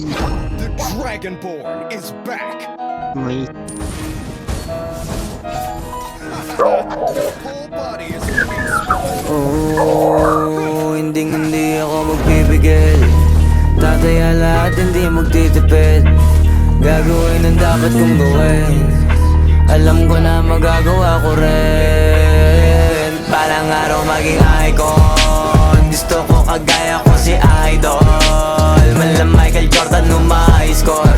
The Dragonborn is back! May Whole body is moving smooth. Oh, hindi ako magpipigil. Tataya lahat, hindi magtitipid. Gagawin ang dapat kong gawin. Alam ko na magagawa ko rin. Parang araw maging icon. Gusto ko kagaya ko si Idol. Mala Michael Jordan high score.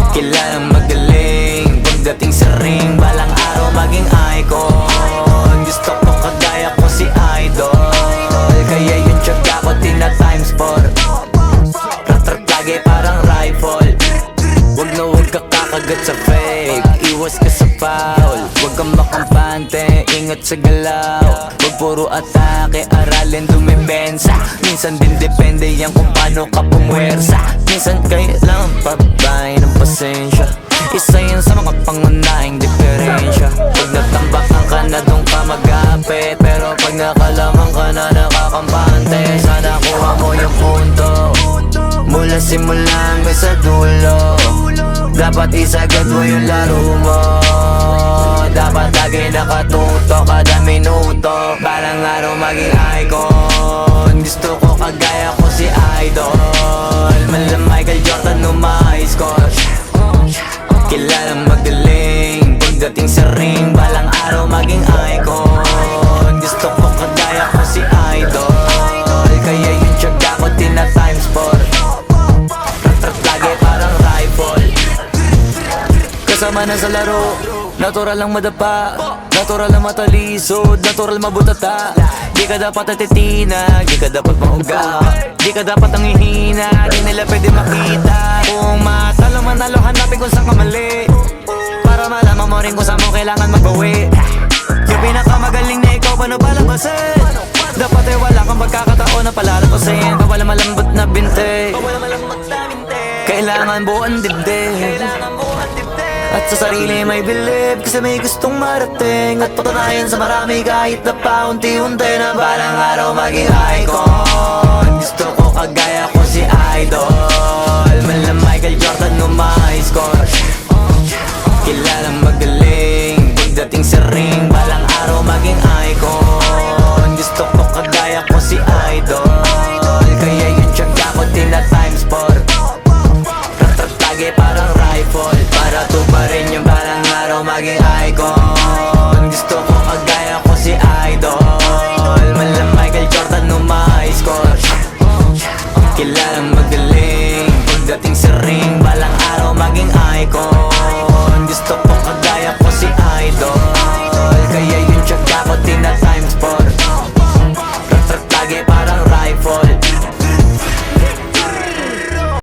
Kilalang magaling. Pagdating sa ring, balang araw maging icon. Gusto ko kagaya ko si Idol. Kaya yung tsaga ko tina times 4. Rat-rat lagi parang rifle. Wag na wag ka kakagat sa fake. Iwas ka sa foul. Wag kang makampante, ingat sa galaw. Wag puro atake, aralin dumipensa. Minsan din depende yan kung paano ka pumwersa. Minsan kailangan pabay ng pasensya. Isa yan sa mga pangunahing diferensya. Pag natambakan ka na doon ka magapit. Pero pag nakalaman ka na nakakampante, sana kuha mo yung punto. Mula simula hanggang sa dulo. Dapat isagad mo yung laro mo. Dapat lagi nakatuto kada minuto. Parang araw maging icon. Gusto ko kagaya ko si Idol. Mala Michael Jordan high score. Kilalang magaling. Pagdating sa ring, balang araw maging icon. Gusto ko kagaya ko si Idol. Kaya yung tsaga ko tina times 4. Rat-rat lagi parang rifle. Kasama na sa laro, natural lang madapa. Natural lang matalisod, natural mabutata. Di ka dapat atitina, di ka dapat mauga. Di ka dapat ang hihina, di nila pwede makita. Kung matalo manalo, hanapin kung saan ka mali. Para malaman mo rin kung saan mo kailangan magbawi. Yung pinakamagaling na ikaw, paano palabasin? Dapat ay wala kang pagkakataon na palalabasin. Bawala malambot na binte, kailangan buo ang dibdib. At sa sarili may believe, kasi may gustong marating. At patunayan sa marami kahit na paunti-unti na balang araw maging icon. Gusto ko kagaya ko si Idol. Mala Michael Jordan high score. Kilalang magaling. Pagdating sa ring, balang araw maging icon. Gusto ko kagaya ko si Idol. Kaya yung tsaga ko tina times 4. Rat-rat lagi parang rifle. Para tuparin yung balang araw maging icon. Gusto ko kagaya ko si Idol. Mala Michael Jordan high score. Kilalang magaling. Pagdating sa ring, balang araw maging icon. Gusto ko kagaya ko si Idol. Kaya